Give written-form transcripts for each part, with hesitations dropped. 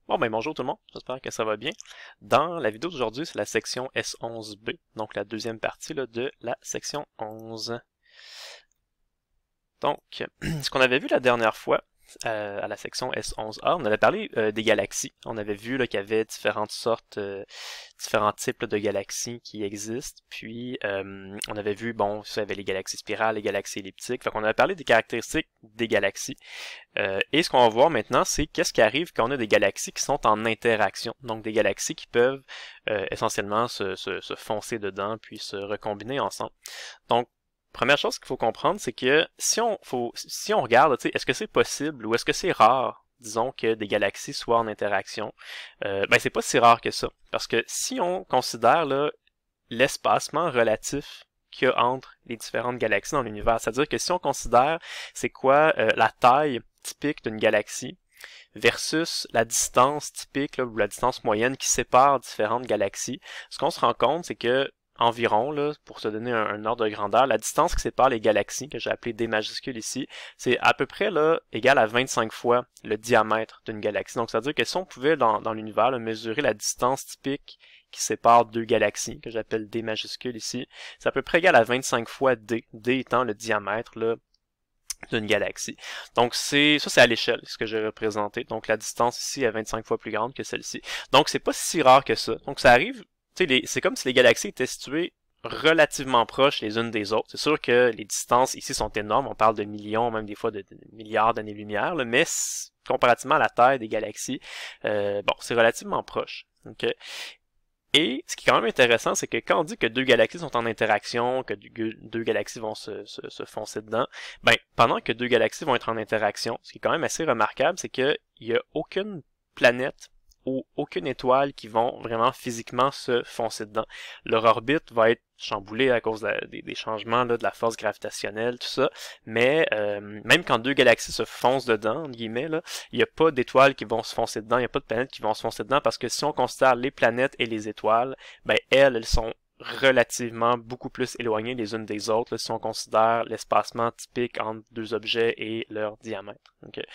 Bon ben bonjour tout le monde, j'espère que ça va bien. Dans la vidéo d'aujourd'hui, c'est la section S11B, donc la deuxième partie là, de la section 11. Donc, ce qu'on avait vu la dernière fois à la section S11A, on avait parlé des galaxies. On avait vu qu'il y avait différentes sortes, différents types là, de galaxies qui existent. Puis, on avait vu, bon, il y avait les galaxies spirales, les galaxies elliptiques. Fait qu'on avait parlé des caractéristiques des galaxies. Et ce qu'on va voir maintenant, c'est qu'est-ce qui arrive quand on a des galaxies qui sont en interaction. Donc, des galaxies qui peuvent essentiellement se foncer dedans, puis se recombiner ensemble. Donc, première chose qu'il faut comprendre, c'est que si on regarde, est-ce que c'est possible ou est-ce que c'est rare, disons, que des galaxies soient en interaction? Ben c'est pas si rare que ça. Parce que si on considère là, l'espacement relatif qu'il y a entre les différentes galaxies dans l'univers, c'est-à-dire que si on considère c'est quoi la taille typique d'une galaxie versus la distance typique là, ou la distance moyenne qui sépare différentes galaxies, ce qu'on se rend compte, c'est que environ, là, pour se donner un ordre de grandeur, la distance qui sépare les galaxies, que j'ai appelé D majuscule ici, c'est à peu près là, égal à 25 fois le diamètre d'une galaxie. Donc, ça veut dire que si on pouvait, dans l'univers, mesurer la distance typique qui sépare deux galaxies, que j'appelle D majuscule ici, c'est à peu près égal à 25 fois D, D étant le diamètre là, d'une galaxie. Donc, c'est à l'échelle, ce que j'ai représenté. Donc, la distance ici est 25 fois plus grande que celle-ci. Donc, c'est pas si rare que ça. Donc, ça arrive c'est comme si les galaxies étaient situées relativement proches les unes des autres. C'est sûr que les distances ici sont énormes, on parle de millions, même des fois de milliards d'années-lumière, mais comparativement à la taille des galaxies, bon, c'est relativement proche. Okay? Et ce qui est quand même intéressant, c'est que quand on dit que deux galaxies sont en interaction, que deux galaxies vont se foncer dedans, ben pendant que deux galaxies vont être en interaction, ce qui est quand même assez remarquable, c'est qu'il n'y a aucune planète ou aucune étoile qui vont vraiment physiquement se foncer dedans. Leur orbite va être chamboulée à cause des changements là, de la force gravitationnelle, tout ça, mais même quand deux galaxies se foncent dedans, entre guillemets, là, il n'y a pas d'étoiles qui vont se foncer dedans, il n'y a pas de planètes qui vont se foncer dedans, parce que si on considère les planètes et les étoiles, ben elles sont relativement beaucoup plus éloignées les unes des autres là, si on considère l'espacement typique entre deux objets et leur diamètre. Okay.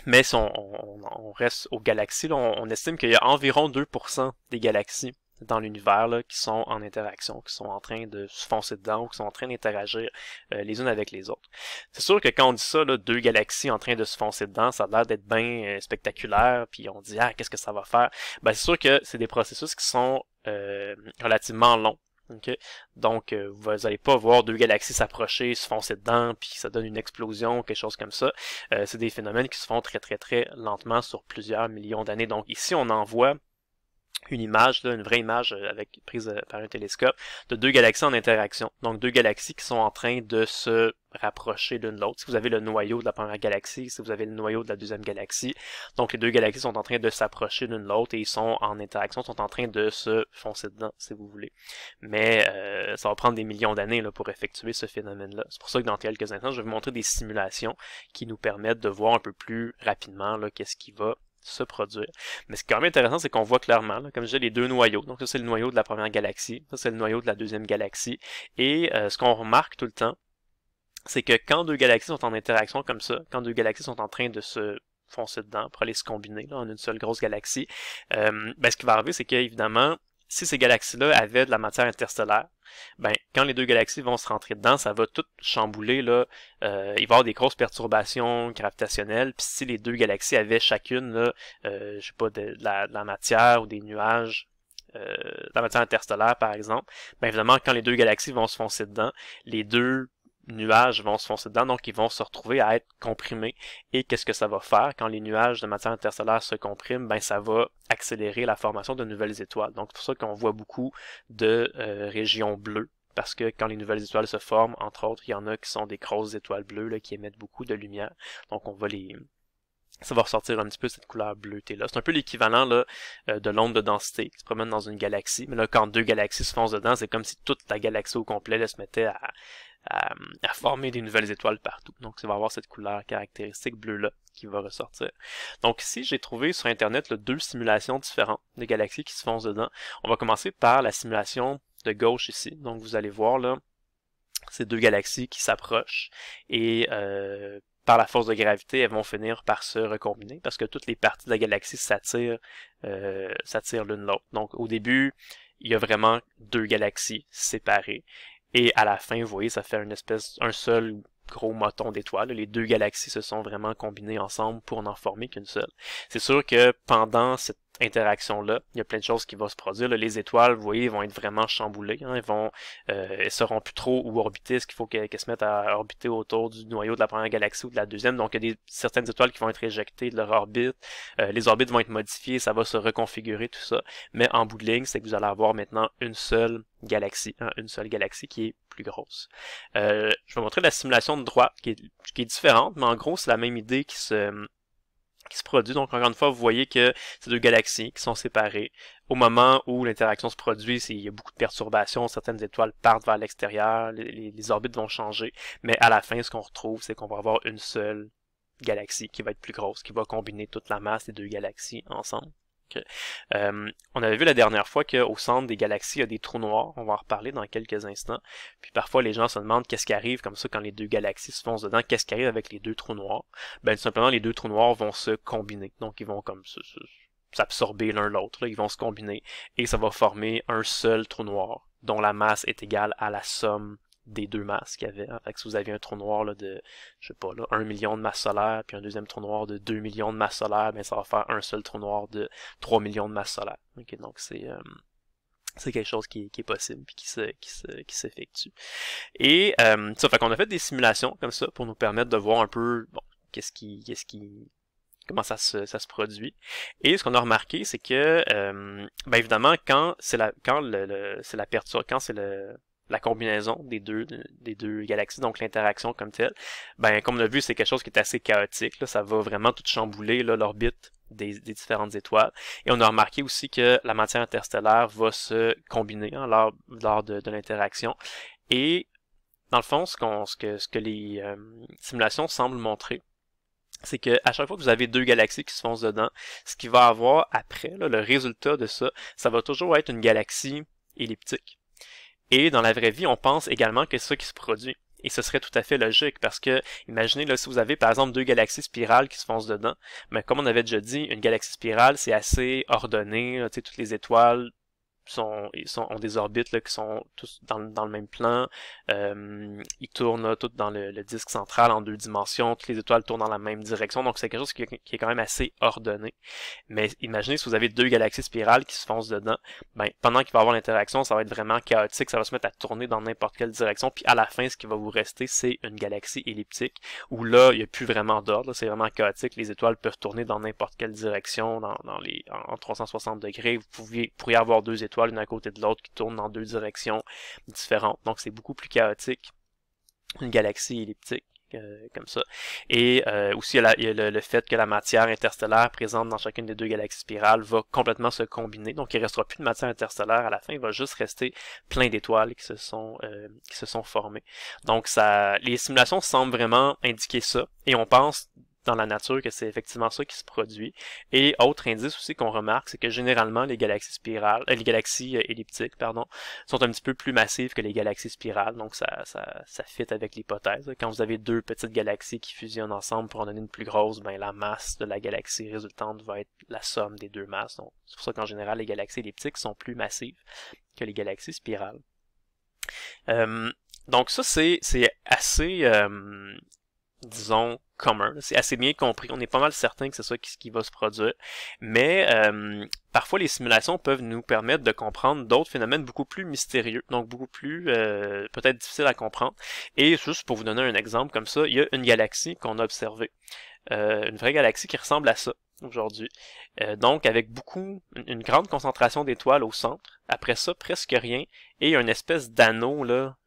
Mais si on reste aux galaxies, là, on estime qu'il y a environ 2% des galaxies dans l'univers là, qui sont en interaction, qui sont en train de se foncer dedans ou qui sont en train d'interagir les unes avec les autres. C'est sûr que quand on dit ça, là, deux galaxies en train de se foncer dedans, ça a l'air d'être bien spectaculaire, puis on dit « Ah, qu'est-ce que ça va faire? » Ben, c'est sûr que c'est des processus qui sont relativement longs. Okay? Donc, vous n'allez pas voir deux galaxies s'approcher, se foncer dedans, puis ça donne une explosion, quelque chose comme ça. C'est des phénomènes qui se font très très très lentement sur plusieurs millions d'années. Donc ici, on en voit une image, là, une vraie image prise par un télescope, de deux galaxies en interaction. Donc deux galaxies qui sont en train de se rapprocher l'une de l'autre. Si vous avez le noyau de la première galaxie, si vous avez le noyau de la deuxième galaxie, donc les deux galaxies sont en train de s'approcher l'une de l'autre et ils sont en interaction, sont en train de se foncer dedans, si vous voulez. Mais ça va prendre des millions d'années là, pour effectuer ce phénomène-là. C'est pour ça que dans quelques instants, je vais vous montrer des simulations qui nous permettent de voir un peu plus rapidement là, qu'est-ce qui va se produire. Mais ce qui est quand même intéressant, c'est qu'on voit clairement, là, comme je disais, les deux noyaux. Donc ça, c'est le noyau de la première galaxie, ça, c'est le noyau de la deuxième galaxie. Et ce qu'on remarque tout le temps, c'est que quand deux galaxies sont en interaction comme ça, quand deux galaxies sont en train de se foncer dedans pour aller se combiner là, en une seule grosse galaxie, ben, ce qui va arriver, c'est qu'évidemment, si ces galaxies-là avaient de la matière interstellaire, ben quand les deux galaxies vont se rentrer dedans, ça va tout chambouler là. Il va y avoir des grosses perturbations gravitationnelles. Puis si les deux galaxies avaient chacune là, je sais pas, de la matière ou des nuages, de la matière interstellaire par exemple, ben évidemment quand les deux galaxies vont se foncer dedans, les deux nuages vont se foncer dedans, donc ils vont se retrouver à être comprimés. Et qu'est-ce que ça va faire quand les nuages de matière interstellaire se compriment? Ben ça va accélérer la formation de nouvelles étoiles. Donc c'est pour ça qu'on voit beaucoup de régions bleues. Parce que quand les nouvelles étoiles se forment, entre autres, il y en a qui sont des grosses étoiles bleues là, qui émettent beaucoup de lumière. Donc on va ça va ressortir un petit peu cette couleur bleutée là. C'est un peu l'équivalent là de l'onde de densité qui se promène dans une galaxie. Mais là, quand deux galaxies se foncent dedans, c'est comme si toute la galaxie au complet là, se mettait à former des nouvelles étoiles partout. Donc, ça va avoir cette couleur caractéristique bleue-là qui va ressortir. Donc ici, j'ai trouvé sur Internet là, deux simulations différentes de galaxies qui se foncent dedans. On va commencer par la simulation de gauche ici. Donc, vous allez voir là, ces deux galaxies qui s'approchent et par la force de gravité, elles vont finir par se recombiner parce que toutes les parties de la galaxie s'attirent l'une l'autre. Donc au début, il y a vraiment deux galaxies séparées. Et à la fin, vous voyez, ça fait un seul gros moton d'étoiles. Les deux galaxies se sont vraiment combinées ensemble pour n'en former qu'une seule. C'est sûr que pendant cette interaction-là, il y a plein de choses qui vont se produire. Là, les étoiles, vous voyez, vont être vraiment chamboulées. Hein, elles seront plus trop où orbiter. Ce qu'il faut qu'elles se mettent à orbiter autour du noyau de la première galaxie ou de la deuxième. Donc, il y a certaines étoiles qui vont être éjectées de leur orbite. Les orbites vont être modifiées, ça va se reconfigurer, tout ça. Mais en bout de ligne, c'est que vous allez avoir maintenant une seule galaxie, hein, une seule galaxie qui est plus grosse. Je vais montrer la simulation de droite qui est différente, mais en gros, c'est la même idée qui se produit. Donc, encore une fois, vous voyez que c'est deux galaxies qui sont séparées. Au moment où l'interaction se produit, il y a beaucoup de perturbations, certaines étoiles partent vers l'extérieur, les orbites vont changer, mais à la fin, ce qu'on retrouve, c'est qu'on va avoir une seule galaxie qui va être plus grosse, qui va combiner toute la masse des deux galaxies ensemble. Okay. On avait vu la dernière fois qu'au centre des galaxies, il y a des trous noirs. On va en reparler dans quelques instants. Puis parfois, les gens se demandent qu'est-ce qui arrive comme ça quand les deux galaxies se foncent dedans. Qu'est-ce qui arrive avec les deux trous noirs? Ben, tout simplement, les deux trous noirs vont se combiner. Donc, ils vont comme s'absorber l'un l'autre. Ils vont se combiner et ça va former un seul trou noir dont la masse est égale à la somme des deux masses qu'il y avait. Fait que si vous aviez un trou noir là, de, je sais pas, là, 1 million de masses solaires, puis un deuxième trou noir de 2 millions de masses solaires, ben ça va faire un seul trou noir de 3 millions de masses solaires. Okay, donc c'est quelque chose qui est possible puis qui s'effectue. Et ça fait qu'on a fait des simulations comme ça pour nous permettre de voir un peu bon, comment ça se produit. Et ce qu'on a remarqué, c'est que ben évidemment, quand c'est la combinaison des deux galaxies, donc l'interaction comme telle, ben comme on a vu, c'est quelque chose qui est assez chaotique. Là, ça va vraiment tout chambouler l'orbite des différentes étoiles. Et on a remarqué aussi que la matière interstellaire va se combiner hein, lors de l'interaction. Et dans le fond, ce que les simulations semblent montrer, c'est que à chaque fois que vous avez deux galaxies qui se foncent dedans, ce qu'il va avoir après, là, le résultat de ça, ça va toujours être une galaxie elliptique. Et dans la vraie vie, on pense également que c'est ça qui se produit. Et ce serait tout à fait logique parce que, imaginez là, si vous avez par exemple deux galaxies spirales qui se foncent dedans, mais comme on avait déjà dit, une galaxie spirale, c'est assez ordonné, tu sais, toutes les étoiles ont des orbites là, qui sont tous dans le même plan. Ils tournent là, toutes dans le disque central en deux dimensions. Toutes les étoiles tournent dans la même direction. Donc c'est quelque chose qui est quand même assez ordonné. Mais imaginez si vous avez deux galaxies spirales qui se foncent dedans. Ben, pendant qu'il va y avoir l'interaction, ça va être vraiment chaotique. Ça va se mettre à tourner dans n'importe quelle direction. Puis à la fin, ce qui va vous rester, c'est une galaxie elliptique. Où là, il n'y a plus vraiment d'ordre. C'est vraiment chaotique. Les étoiles peuvent tourner dans n'importe quelle direction en 360 degrés. Vous pourriez avoir deux étoiles l'une à côté de l'autre qui tournent dans deux directions différentes. Donc c'est beaucoup plus chaotique. Une galaxie elliptique comme ça. Et aussi il y a le fait que la matière interstellaire présente dans chacune des deux galaxies spirales va complètement se combiner. Donc il ne restera plus de matière interstellaire à la fin, il va juste rester plein d'étoiles qui se sont formées. Donc les simulations semblent vraiment indiquer ça. Et on pense dans la nature que c'est effectivement ça qui se produit. Et autre indice aussi qu'on remarque, c'est que généralement les galaxies elliptiques, sont un petit peu plus massives que les galaxies spirales, donc ça fit avec l'hypothèse. Quand vous avez deux petites galaxies qui fusionnent ensemble pour en donner une plus grosse, ben la masse de la galaxie résultante va être la somme des deux masses. Donc c'est pour ça qu'en général les galaxies elliptiques sont plus massives que les galaxies spirales. Donc ça c'est assez disons, commun. C'est assez bien compris. On est pas mal certain que c'est ça qui va se produire. Mais parfois, les simulations peuvent nous permettre de comprendre d'autres phénomènes beaucoup plus mystérieux, donc beaucoup plus peut-être difficiles à comprendre. Et juste pour vous donner un exemple comme ça, il y a une galaxie qu'on a observée. Une vraie galaxie qui ressemble à ça aujourd'hui. Donc, avec une grande concentration d'étoiles au centre. Après ça, presque rien. Et une espèce d'anneau, là,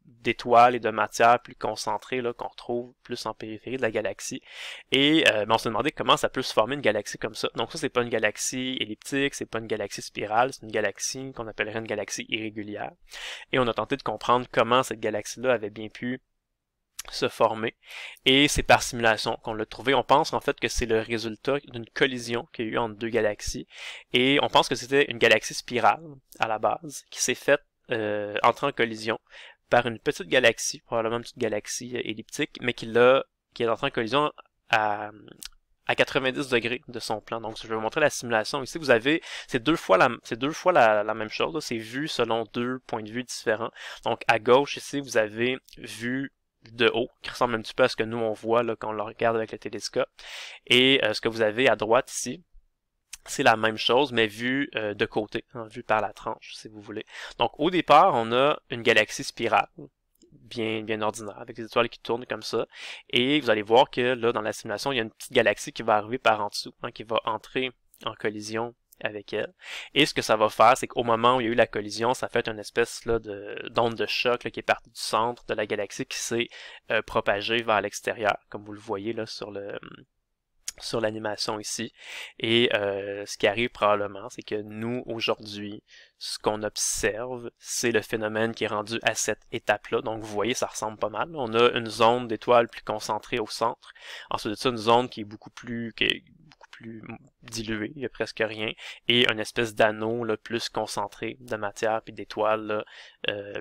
d'étoiles et de matière plus concentrées là qu'on retrouve plus en périphérie de la galaxie. Et on s'est demandé comment ça peut se former une galaxie comme ça. Donc ça, c'est pas une galaxie elliptique, c'est pas une galaxie spirale, c'est une galaxie qu'on appellerait une galaxie irrégulière. Et on a tenté de comprendre comment cette galaxie-là avait bien pu se former. Et c'est par simulation qu'on l'a trouvé. On pense en fait que c'est le résultat d'une collision qu'il y a eu entre deux galaxies. Et on pense que c'était une galaxie spirale à la base qui s'est faite entrer en collision par une petite galaxie, probablement une petite galaxie elliptique, mais qui qui est entré en collision à 90 degrés de son plan. Donc, je vais vous montrer la simulation. Ici, vous avez, c'est deux fois la même chose. C'est vu selon deux points de vue différents. Donc, à gauche, ici, vous avez vu de haut, qui ressemble un petit peu à ce que nous, on voit là, quand on le regarde avec le télescope. Et ce que vous avez à droite ici, c'est la même chose, mais vu de côté, hein, vu par la tranche, si vous voulez. Donc, au départ, on a une galaxie spirale, bien ordinaire, avec des étoiles qui tournent comme ça. Et vous allez voir que là, dans la simulation, il y a une petite galaxie qui va arriver par en dessous, hein, qui va entrer en collision avec elle. Et ce que ça va faire, c'est qu'au moment où il y a eu la collision, ça fait une espèce là, d'onde de choc là, qui est partie du centre de la galaxie qui s'est propagée vers l'extérieur, comme vous le voyez là sur l'animation ici. Et ce qui arrive probablement, c'est que nous, aujourd'hui, ce qu'on observe, c'est le phénomène qui est rendu à cette étape-là. Donc, vous voyez, ça ressemble pas mal. On a une zone d'étoiles plus concentrée au centre. Ensuite de ça, une zone qui est beaucoup plus diluée, il n'y a presque rien. Et une espèce d'anneau là, plus concentré de matière puis d'étoiles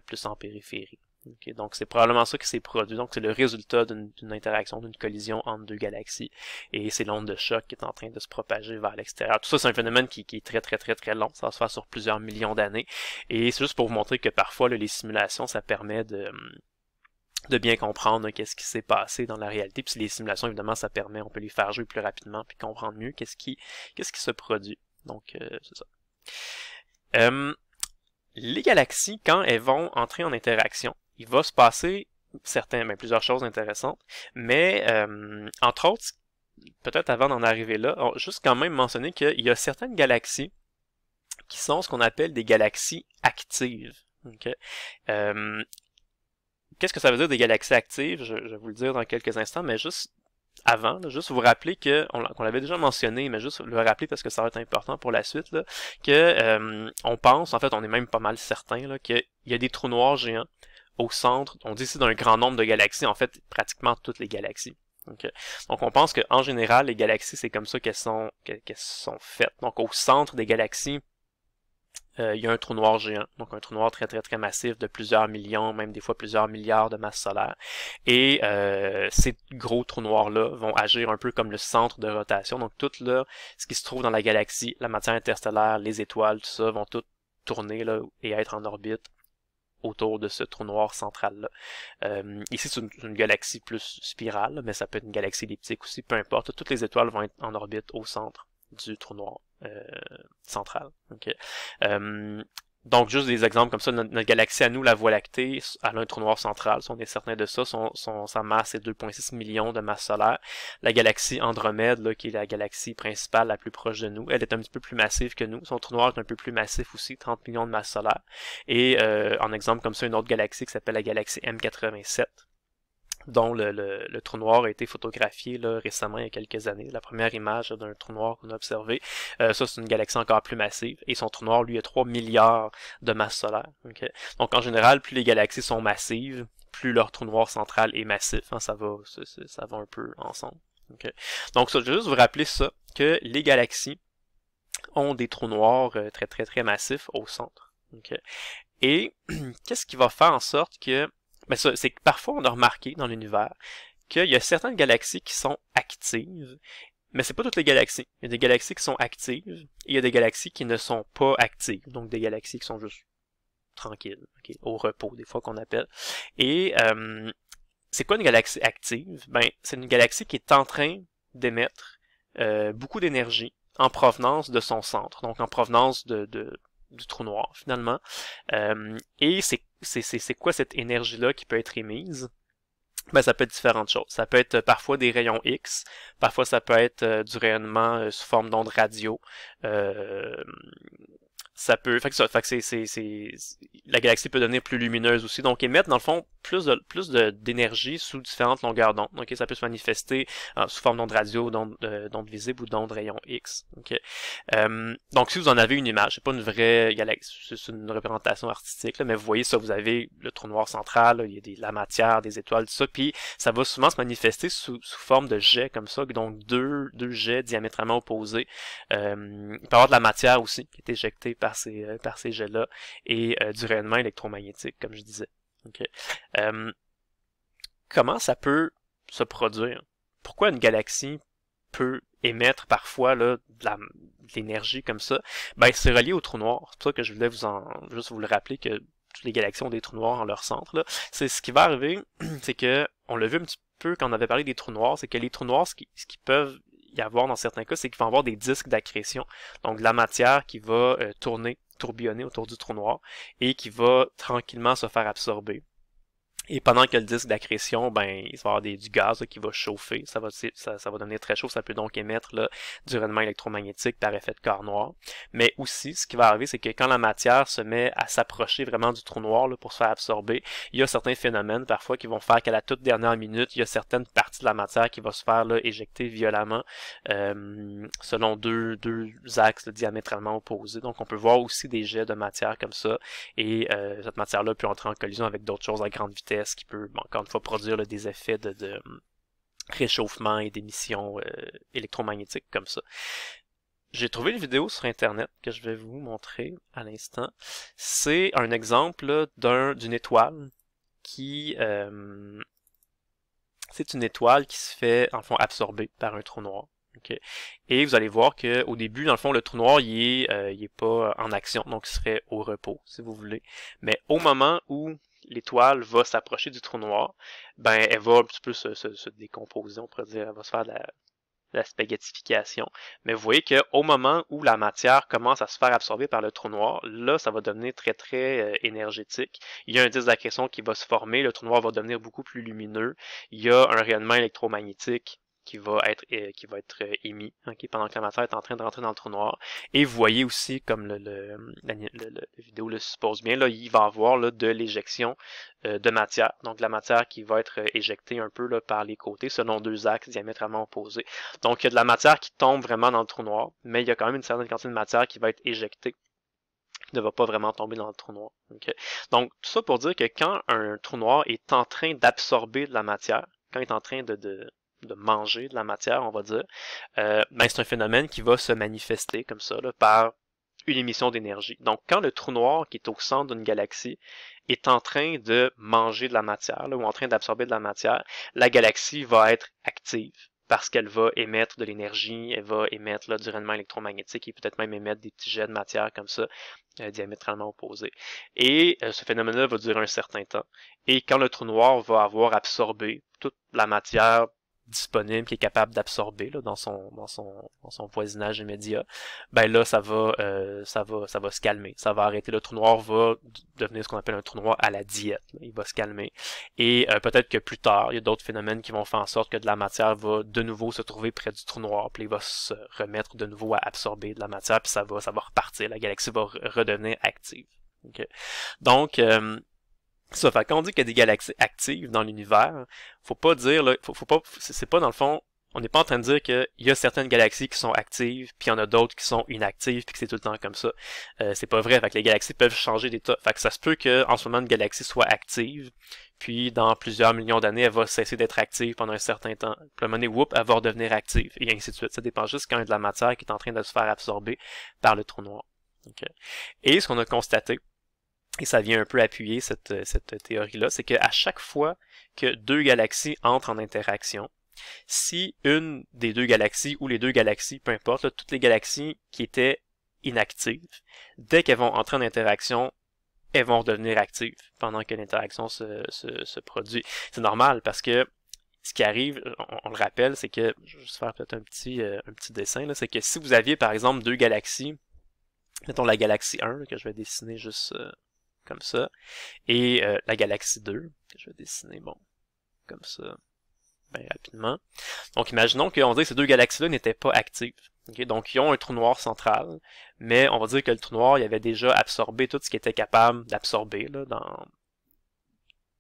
plus en périphérie. Okay, donc c'est probablement ça qui s'est produit. Donc c'est le résultat d'une interaction, d'une collision entre deux galaxies. Et c'est l'onde de choc qui est en train de se propager vers l'extérieur. Tout ça, c'est un phénomène qui est très long. Ça va se faire sur plusieurs millions d'années. Et c'est juste pour vous montrer que parfois, là, les simulations, ça permet de bien comprendre qu'est-ce qui s'est passé dans la réalité. Puis les simulations, évidemment, ça permet, on peut les faire jouer plus rapidement puis comprendre mieux qu'est-ce qui se produit. Donc c'est ça. Les galaxies, quand elles vont entrer en interaction, il va se passer plusieurs choses intéressantes, mais entre autres, peut-être avant d'en arriver là, on va juste quand même mentionner qu'il y a certaines galaxies qui sont ce qu'on appelle des galaxies actives. Okay? Qu'est-ce que ça veut dire des galaxies actives? Je vais vous le dire dans quelques instants, mais juste avant, là, juste vous rappeler qu'on l'avait déjà mentionné, mais juste le rappeler parce que ça va être important pour la suite, là, que on pense, en fait, on est même pas mal certain là, qu'il y a des trous noirs géants au centre. On dit ici d'un grand nombre de galaxies, en fait, pratiquement toutes les galaxies. Okay. Donc on pense qu'en général, les galaxies, c'est comme ça qu'elles sont faites. Donc au centre des galaxies, il y a un trou noir géant, donc un trou noir très massif de plusieurs millions, même des fois plusieurs milliards de masses solaires. Et ces gros trous noirs-là vont agir un peu comme le centre de rotation. Donc tout là, ce qui se trouve dans la galaxie, la matière interstellaire, les étoiles, tout ça, vont tout tourner là et être en orbite autour de ce trou noir central-là. Ici, c'est une galaxie plus spirale, mais ça peut être une galaxie elliptique aussi, peu importe. Toutes les étoiles vont être en orbite au centre du trou noir central. Okay. Donc, juste des exemples comme ça, notre galaxie à nous, la Voie lactée, elle a un trou noir central, si on est certain de ça, sa masse est 2,6 millions de masses solaires. La galaxie Andromède, là, qui est la galaxie principale la plus proche de nous, elle est un petit peu plus massive que nous. Son trou noir est un peu plus massif aussi, 30 millions de masses solaires. Et en exemple comme ça, une autre galaxie qui s'appelle la galaxie M87, dont le trou noir a été photographié là, récemment, il y a quelques années. La première image d'un trou noir qu'on a observé. Ça, c'est une galaxie encore plus massive. Et son trou noir, lui, a 3 milliards de masses solaires. Okay? Donc, en général, plus les galaxies sont massives, plus leur trou noir central est massif. Hein, ça va un peu ensemble. Okay? Donc, ça, je vais juste vous rappeler ça, que les galaxies ont des trous noirs très massifs au centre. Okay? Et qu'est-ce qui va faire en sorte que mais ça, c'est que parfois on a remarqué dans l'univers qu'il y a certaines galaxies qui sont actives, mais c'est pas toutes les galaxies. Il y a des galaxies qui sont actives, et il y a des galaxies qui ne sont pas actives, donc des galaxies qui sont juste tranquilles, okay, au repos, des fois qu'on appelle. Et c'est quoi une galaxie active? Ben, c'est une galaxie qui est en train d'émettre beaucoup d'énergie en provenance de son centre, donc en provenance du trou noir, finalement. Et c'est quoi cette énergie-là qui peut être émise? Ben, ça peut être différentes choses. Ça peut être parfois des rayons X, parfois ça peut être du rayonnement sous forme d'ondes radio. Ça peut, fait que la galaxie peut devenir plus lumineuse aussi, donc émettre dans le fond plus d'énergie sous différentes longueurs d'onde. Donc ça peut se manifester sous forme d'onde radio, d'onde visible ou d'onde rayon X. Okay. Donc si vous en avez une image, c'est pas une vraie galaxie, c'est une représentation artistique, là, mais vous voyez ça, vous avez le trou noir central, là, il y a la matière, des étoiles, tout ça, puis ça va souvent se manifester sous forme de jets comme ça, donc deux jets diamétralement opposés. Il peut y avoir de la matière aussi qui est éjectée par ces jets-là et du rayonnement électromagnétique, comme je disais. Okay. Comment ça peut se produire. Pourquoi une galaxie peut émettre parfois là, de l'énergie comme ça? Ben, c'est relié au trou noir. C'est pour ça que je voulais juste vous le rappeler que toutes les galaxies ont des trous noirs en leur centre. Là. C'est ce qui va arriver, c'est que on l'a vu un petit peu quand on avait parlé des trous noirs, c'est que les trous noirs, ce qui peuvent y avoir dans certains cas, c'est qu'ils vont avoir des disques d'accrétion. Donc de la matière qui va tourbillonner autour du trou noir et qui va tranquillement se faire absorber. Et pendant que le disque d'accrétion, ben, il va y avoir du gaz là, qui va chauffer, ça va devenir très chaud, ça peut donc émettre là, du rayonnement électromagnétique par effet de corps noir. Mais aussi, ce qui va arriver, c'est que quand la matière se met à s'approcher vraiment du trou noir là, pour se faire absorber, il y a certains phénomènes parfois qui vont faire qu'à la toute dernière minute, il y a certaines parties de la matière qui va se faire là, éjecter violemment selon deux axes là, diamétralement opposés. Donc on peut voir aussi des jets de matière comme ça, et cette matière-là peut entrer en collision avec d'autres choses à grande vitesse qui peut, encore une fois, produire là, des effets de réchauffement et d'émissions électromagnétiques comme ça. J'ai trouvé une vidéo sur Internet que je vais vous montrer à l'instant. C'est un exemple d'une étoile qui... c'est une étoile qui se fait, en fond, absorber par un trou noir. Okay. Et vous allez voir que au début, dans le fond, le trou noir, il est pas en action, donc il serait au repos, si vous voulez. Mais au moment où l'étoile va s'approcher du trou noir, ben elle va un petit peu se décomposer, on pourrait dire, elle va se faire de la spaghettification. Mais vous voyez qu'au moment où la matière commence à se faire absorber par le trou noir, là, ça va devenir très, très énergétique. Il y a un disque d'accrétion qui va se former, le trou noir va devenir beaucoup plus lumineux. Il y a un rayonnement électromagnétique qui va être émis pendant que la matière est en train de rentrer dans le trou noir. Et vous voyez aussi, comme la vidéo le suppose bien, là, il va y avoir là, de l'éjection de matière. Donc la matière qui va être éjectée un peu là, par les côtés selon deux axes diamétralement opposés. Donc il y a de la matière qui tombe vraiment dans le trou noir, mais il y a quand même une certaine quantité de matière qui va être éjectée, qui ne va pas vraiment tomber dans le trou noir. Okay? Donc tout ça pour dire que quand un trou noir est en train d'absorber de la matière, quand il est en train de manger de la matière, on va dire, ben c'est un phénomène qui va se manifester comme ça là, par une émission d'énergie. Donc, quand le trou noir qui est au centre d'une galaxie est en train de manger de la matière là, ou en train d'absorber de la matière, la galaxie va être active parce qu'elle va émettre de l'énergie, elle va émettre là, du rayonnement électromagnétique et peut-être même émettre des petits jets de matière comme ça, diamétralement opposés. Et ce phénomène-là va durer un certain temps. Et quand le trou noir va avoir absorbé toute la matière disponible, qui est capable d'absorber là, dans son voisinage immédiat, ben là ça va se calmer, ça va arrêter. Le trou noir va devenir ce qu'on appelle un trou noir à la diète, là. Il va se calmer et peut-être que plus tard il y a d'autres phénomènes qui vont faire en sorte que de la matière va de nouveau se trouver près du trou noir, puis il va se remettre de nouveau à absorber de la matière, puis ça va repartir, la galaxie va redevenir active. Okay. Donc ça fait quand on dit qu'il y a des galaxies actives dans l'univers, faut pas dire là, faut pas, c'est pas dans le fond, on n'est pas en train de dire qu'il y a certaines galaxies qui sont actives, puis il y en a d'autres qui sont inactives, puis que c'est tout le temps comme ça. C'est pas vrai. Fait que les galaxies peuvent changer d'état. Fait que ça se peut que en ce moment une galaxie soit active, puis dans plusieurs millions d'années, elle va cesser d'être active pendant un certain temps. Puis à un moment donné, whoop, elle va redevenir active, et ainsi de suite. Ça dépend juste quand il y a de la matière qui est en train de se faire absorber par le trou noir. Okay. Et ce qu'on a constaté, et ça vient un peu appuyer cette théorie-là, c'est qu'à chaque fois que deux galaxies entrent en interaction, si une des deux galaxies, ou les deux galaxies, peu importe, là, toutes les galaxies qui étaient inactives, dès qu'elles vont entrer en interaction, elles vont redevenir actives pendant que l'interaction se produit. C'est normal parce que ce qui arrive, on le rappelle, c'est que, je vais juste faire peut-être un petit dessin, là, c'est que si vous aviez par exemple deux galaxies, mettons la galaxie 1, là, que je vais dessiner juste comme ça, et la galaxie 2, que je vais dessiner, bon, comme ça, bien rapidement. Donc imaginons qu'on dirait que ces deux galaxies-là n'étaient pas actives. Okay? Donc ils ont un trou noir central, mais on va dire que le trou noir, il avait déjà absorbé tout ce qui était capable d'absorber, là, dans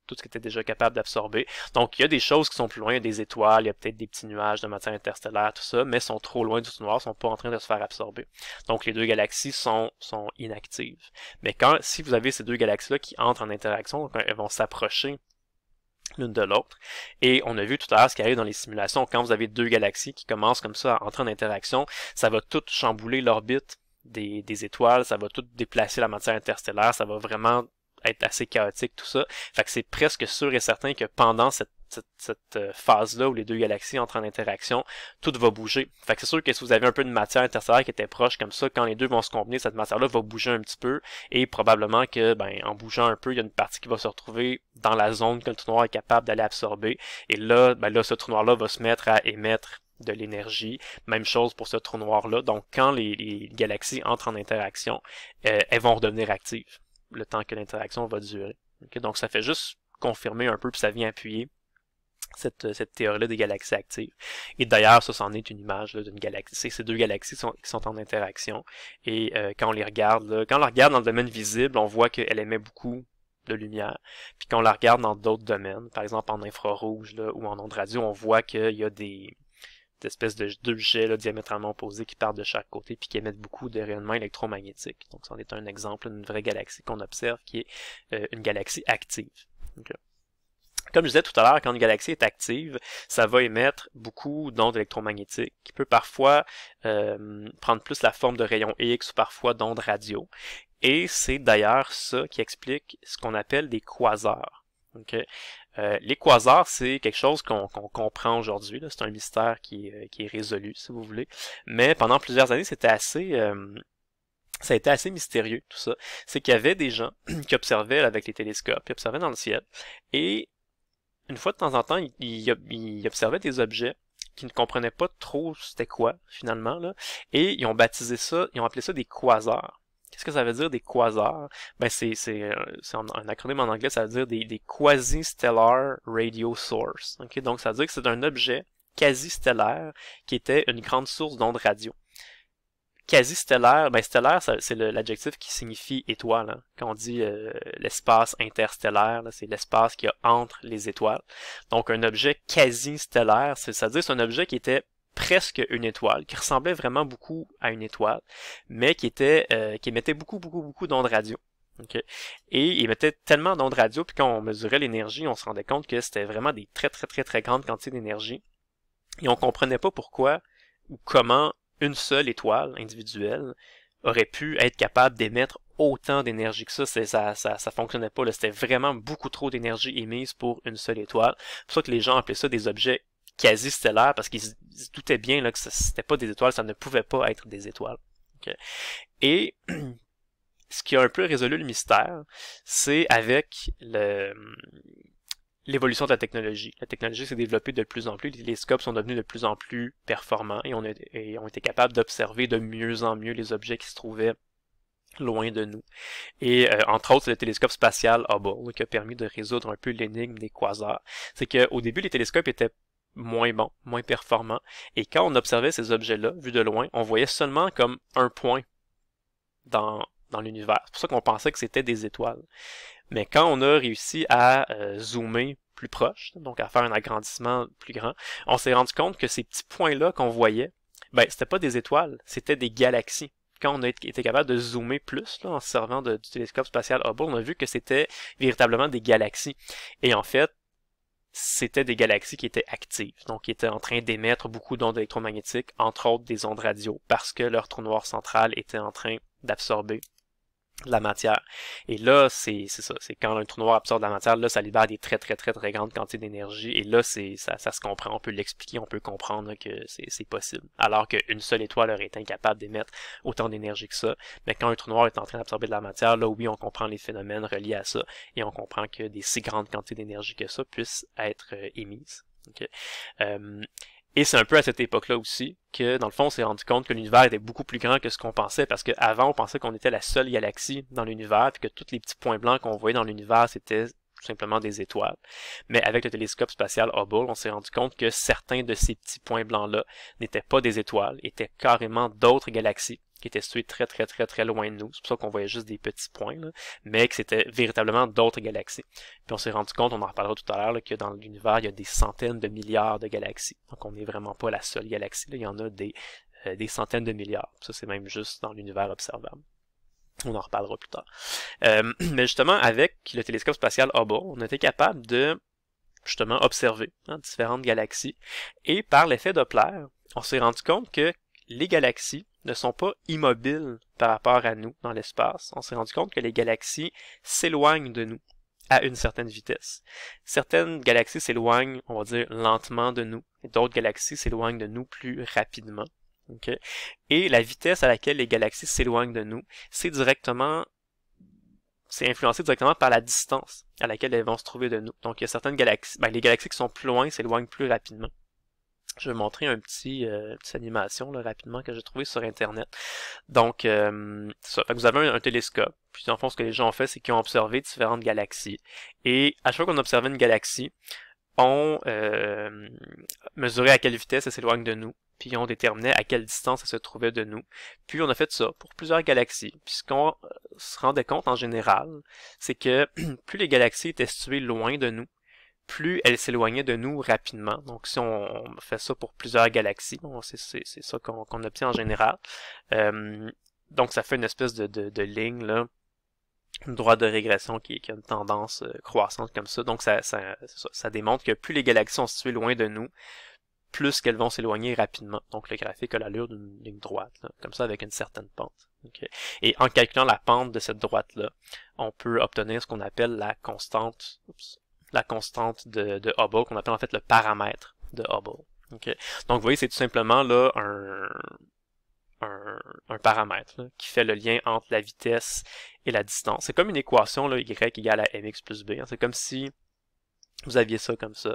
tout ce qui était déjà capable d'absorber. Donc il y a des choses qui sont plus loin, il y a des étoiles, il y a peut-être des petits nuages de matière interstellaire, tout ça, mais sont trop loin du trou noir, sont pas en train de se faire absorber. Donc les deux galaxies sont inactives. Mais si vous avez ces deux galaxies-là qui entrent en interaction, elles vont s'approcher l'une de l'autre. Et on a vu tout à l'heure ce qui arrive dans les simulations, quand vous avez deux galaxies qui commencent comme ça à entrer en interaction, ça va tout chambouler l'orbite des étoiles, ça va tout déplacer la matière interstellaire, ça va vraiment être assez chaotique tout ça. Fait que c'est presque sûr et certain que pendant cette cette phase-là où les deux galaxies entrent en interaction, tout va bouger. Fait que c'est sûr que si vous avez un peu de matière interstellaire qui était proche comme ça, quand les deux vont se combiner, cette matière-là va bouger un petit peu, et probablement que, en bougeant un peu, il y a une partie qui va se retrouver dans la zone que le trou noir est capable d'aller absorber, et là, ce trou noir-là va se mettre à émettre de l'énergie. Même chose pour ce trou noir-là. Donc, quand les galaxies entrent en interaction, elles vont redevenir actives, le temps que l'interaction va durer. Okay? Donc, ça fait juste confirmer un peu, puis ça vient appuyer cette théorie-là des galaxies actives. Et d'ailleurs, ça, c'en est une image d'une galaxie. C'est ces deux galaxies qui sont en interaction. Et quand on les regarde, là, quand on la regarde dans le domaine visible, on voit qu'elle émet beaucoup de lumière. Puis quand on la regarde dans d'autres domaines, par exemple en infrarouge là, ou en ondes radio, on voit qu'il y a des espèces de deux jets là, diamétralement opposés qui partent de chaque côté puis qui émettent beaucoup de rayonnements électromagnétiques. Donc, c'en est un exemple d'une vraie galaxie qu'on observe qui est une galaxie active. Okay. Comme je disais tout à l'heure, quand une galaxie est active, ça va émettre beaucoup d'ondes électromagnétiques qui peut parfois prendre plus la forme de rayons X ou parfois d'ondes radio. Et c'est d'ailleurs ça qui explique ce qu'on appelle des quasars. Okay? Les quasars, c'est quelque chose qu'on comprend aujourd'hui. C'est un mystère qui est résolu, si vous voulez. Mais pendant plusieurs années, ça a été assez mystérieux, tout ça. C'est qu'il y avait des gens qui observaient avec les télescopes, qui observaient dans le ciel, et une fois de temps en temps, ils observaient des objets qui ne comprenaient pas trop c'était quoi, finalement, là, et ils ont baptisé ça, ils ont appelé ça des quasars. Qu'est-ce que ça veut dire des quasars? C'est un acronyme en anglais, ça veut dire des quasi-stellar radio source. Okay? Donc, ça veut dire que c'est un objet quasi-stellaire qui était une grande source d'ondes radio. Quasi-stellaire, stellaire, c'est l'adjectif qui signifie étoile. Hein. Quand on dit l'espace interstellaire, c'est l'espace qu'il y a entre les étoiles. Donc, un objet quasi-stellaire, c'est-à-dire c'est un objet qui était presque une étoile, qui ressemblait vraiment beaucoup à une étoile, mais qui émettait beaucoup d'ondes radio. Okay. Et il émettait tellement d'ondes radio, puis quand on mesurait l'énergie, on se rendait compte que c'était vraiment des très grandes quantités d'énergie. Et on comprenait pas pourquoi ou comment une seule étoile individuelle aurait pu être capable d'émettre autant d'énergie que ça. Ça fonctionnait pas. C'était vraiment beaucoup trop d'énergie émise pour une seule étoile. C'est pour ça que les gens appelaient ça des objets quasi-stellaires, parce qu'ils se doutaient bien là, que c'était pas des étoiles, ça ne pouvait pas être des étoiles. Okay. Et ce qui a un peu résolu le mystère, c'est avec l'évolution de la technologie. La technologie s'est développée de plus en plus, les télescopes sont devenus de plus en plus performants et ont été capables d'observer de mieux en mieux les objets qui se trouvaient loin de nous. Et entre autres, c'est le télescope spatial Hubble qui a permis de résoudre un peu l'énigme des quasars. C'est qu'au début, les télescopes étaient moins bons, moins performants, et quand on observait ces objets-là, vus de loin, on voyait seulement comme un point dans l'univers. C'est pour ça qu'on pensait que c'était des étoiles. Mais quand on a réussi à zoomer plus proche, donc à faire un agrandissement plus grand, on s'est rendu compte que ces petits points-là qu'on voyait, c'était pas des étoiles, c'était des galaxies. Quand on a été capable de zoomer plus, là, en se servant du télescope spatial Hubble, on a vu que c'était véritablement des galaxies. Et en fait, c'était des galaxies qui étaient actives, donc qui étaient en train d'émettre beaucoup d'ondes électromagnétiques, entre autres des ondes radio, parce que leur trou noir central était en train d'absorber de la matière. Et là, c'est ça. C'est quand un trou noir absorbe de la matière, là, ça libère des très grandes quantités d'énergie. Et là, ça se comprend. On peut l'expliquer, on peut comprendre là, que c'est possible. Alors qu'une seule étoile aurait été incapable d'émettre autant d'énergie que ça. Mais quand un trou noir est en train d'absorber de la matière, là, oui, on comprend les phénomènes reliés à ça. Et on comprend que des si grandes quantités d'énergie que ça puissent être émises. Okay. Et c'est un peu à cette époque-là aussi que, dans le fond, on s'est rendu compte que l'univers était beaucoup plus grand que ce qu'on pensait, parce qu'avant, on pensait qu'on était la seule galaxie dans l'univers, puis que tous les petits points blancs qu'on voyait dans l'univers, c'était tout simplement des étoiles. Mais avec le télescope spatial Hubble, on s'est rendu compte que certains de ces petits points blancs-là n'étaient pas des étoiles, étaient carrément d'autres galaxies qui étaient situées très loin de nous. C'est pour ça qu'on voyait juste des petits points, là, mais que c'était véritablement d'autres galaxies. Puis on s'est rendu compte, on en reparlera tout à l'heure, que dans l'univers, il y a des centaines de milliards de galaxies. Donc on n'est vraiment pas la seule galaxie, là. Il y en a des centaines de milliards. Ça, c'est même juste dans l'univers observable. On en reparlera plus tard. Mais justement, avec le télescope spatial Hubble, on a été capable de justement observer différentes galaxies. Et par l'effet Doppler, on s'est rendu compte que les galaxies ne sont pas immobiles par rapport à nous dans l'espace. On s'est rendu compte que les galaxies s'éloignent de nous. à une certaine vitesse. Certaines galaxies s'éloignent, on va dire, lentement de nous, et d'autres galaxies s'éloignent de nous plus rapidement. Okay? Et la vitesse à laquelle les galaxies s'éloignent de nous, c'est influencé directement par la distance à laquelle elles vont se trouver de nous. Donc, il y a certaines galaxies, les galaxies qui sont plus loin s'éloignent plus rapidement. Je vais montrer une petite animation là, rapidement que j'ai trouvé sur Internet. Donc, ça. Fait que vous avez un télescope. Puis, en fond, ce que les gens ont fait, c'est qu'ils ont observé différentes galaxies. Et à chaque fois qu'on observait une galaxie, on mesurait à quelle vitesse elle s'éloigne de nous. Puis, on déterminait à quelle distance elle se trouvait de nous. Puis, on a fait ça pour plusieurs galaxies. Puis, ce qu'on se rendait compte en général, c'est que plus les galaxies étaient situées loin de nous, plus elle s'éloignait de nous rapidement. Donc, si on fait ça pour plusieurs galaxies, bon, c'est ça qu'on obtient en général. Donc, ça fait une espèce de ligne, là, une droite de régression qui a une tendance croissante comme ça. Donc, ça démontre que plus les galaxies sont situées loin de nous, plus qu'elles vont s'éloigner rapidement. Donc, le graphique a l'allure d'une ligne droite, là, comme ça, avec une certaine pente. Okay. Et en calculant la pente de cette droite-là, on peut obtenir ce qu'on appelle la constante de Hubble, qu'on appelle en fait le paramètre de Hubble. Okay. Donc, vous voyez, c'est tout simplement là un paramètre là, qui fait le lien entre la vitesse et la distance. C'est comme une équation, là, y égale à mx plus b. Hein. C'est comme si vous aviez ça comme ça.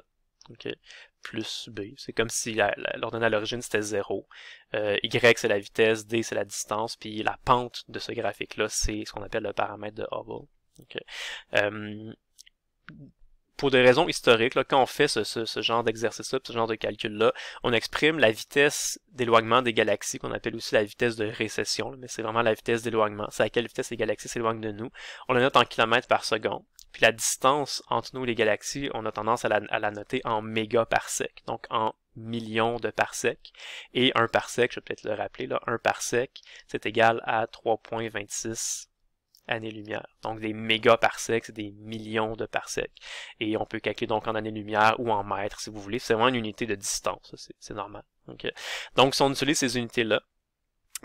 Okay. Plus b. C'est comme si l'ordonnée à l'origine c'était 0. Y c'est la vitesse, d c'est la distance, puis la pente de ce graphique-là, c'est ce qu'on appelle le paramètre de Hubble. Okay. Pour des raisons historiques, là, quand on fait ce genre d'exercice-là, ce genre de calcul-là, on exprime la vitesse d'éloignement des galaxies, qu'on appelle aussi la vitesse de récession, là, mais c'est vraiment la vitesse d'éloignement. C'est à quelle vitesse les galaxies s'éloignent de nous. On la note en kilomètres par seconde. Puis la distance entre nous et les galaxies, on a tendance à la noter en mégaparsecs, donc en millions de parsecs. Et un parsec, je vais peut-être le rappeler, là, un parsec, c'est égal à 3,26 années-lumière. Donc des mégaparsecs, c'est des millions de parsecs. Et on peut calculer donc en années-lumière ou en mètres si vous voulez. C'est vraiment une unité de distance, c'est normal. Okay. Donc si on utilise ces unités-là,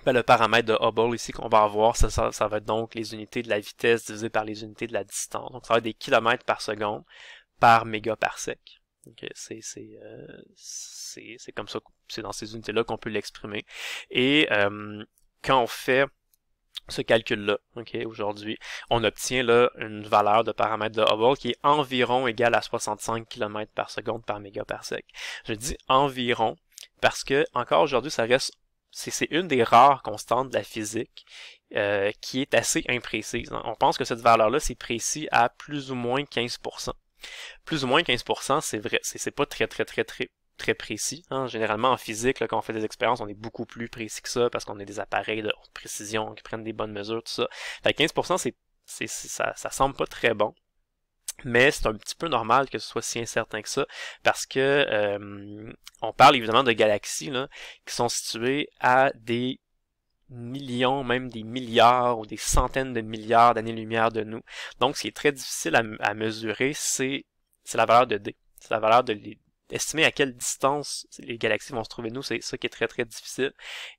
le paramètre de Hubble ici qu'on va avoir, ça va être donc les unités de la vitesse divisées par les unités de la distance. Donc ça va être des kilomètres par seconde par mégaparsec. Okay. C'est comme ça, c'est dans ces unités-là qu'on peut l'exprimer. Et quand on fait ce calcul-là, okay, aujourd'hui, on obtient là une valeur de paramètre de Hubble qui est environ égale à 65 km par seconde par mégaparsec. Je dis environ parce que encore aujourd'hui, ça reste c'est une des rares constantes de la physique qui est assez imprécise. On pense que cette valeur-là, c'est précis à plus ou moins 15%. Plus ou moins 15%, c'est vrai, c'est pas très précis. Hein. Généralement, en physique, là, quand on fait des expériences, on est beaucoup plus précis que ça parce qu'on a des appareils de haute précision qui prennent des bonnes mesures, tout ça. Fait que 15%, ça semble pas très bon. Mais c'est un petit peu normal que ce soit si incertain que ça, parce que on parle évidemment de galaxies là, qui sont situées à des millions, même des milliards ou des centaines de milliards d'années-lumière de nous. Donc, ce qui est très difficile à mesurer, c'est la valeur de D. C'est la valeur de estimer à quelle distance les galaxies vont se trouver de nous, c'est ça qui est très difficile.